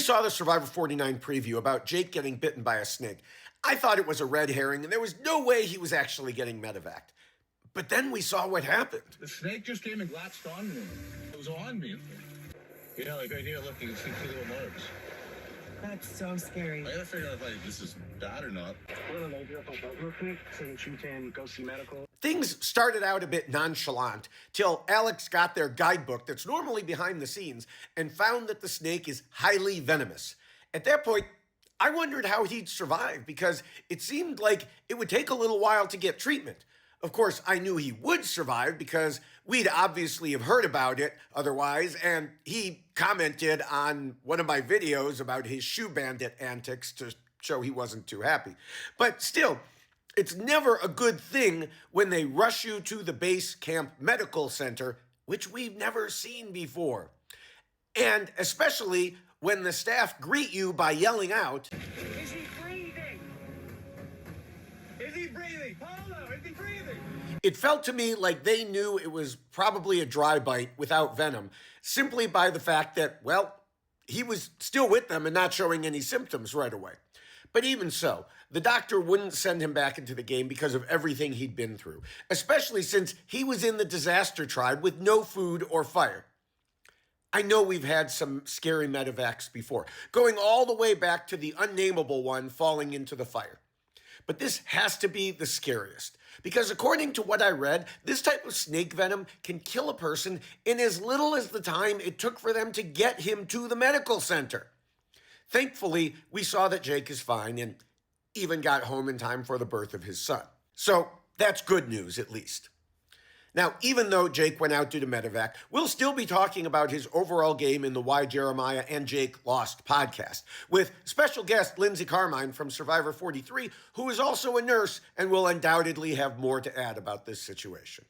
we saw the Survivor 49 preview about Jake getting bitten by a snake, I thought it was a red herring and there was no way he was actually getting medevaced. But then we saw what happened. The snake just came and latched on me. It was on me. Yeah, like right here, look, you can see 2 little marks. That's so scary. I gotta figure out if this is bad or not. We're gonna load you up on boat real quick so that you can go see medical. Things started out a bit nonchalant till Alex got their guidebook that's normally behind the scenes and found that the snake is highly venomous. At that point, I wondered how he'd survive because it seemed like it would take a little while to get treatment. Of course, I knew he would survive because we'd obviously have heard about it otherwise, and he commented on one of my videos about his shoe bandit antics to show he wasn't too happy. But still, it's never a good thing when they rush you to the base camp medical center, which we've never seen before. And especially when the staff greet you by yelling out, Is he breathing? Is he breathing? Polo, is he breathing? it felt to me like they knew it was probably a dry bite without venom, simply by the fact that, well, he was still with them and not showing any symptoms right away. But even so, the doctor wouldn't send him back into the game because of everything he'd been through, especially since he was in the disaster tribe with no food or fire. I know we've had some scary medevacs before, going all the way back to the unnameable one falling into the fire. But this has to be the scariest, because according to what I read, this type of snake venom can kill a person in as little as the time it took for them to get him to the medical center. Thankfully, we saw that Jake is fine and even got home in time for the birth of his son. So that's good news, at least. Now, even though Jake went out due to medevac, we'll still be talking about his overall game in the Why Jeremiah and Jake Lost podcast, with special guest Lindsay Carmine from Survivor 43, who is also a nurse and will undoubtedly have more to add about this situation.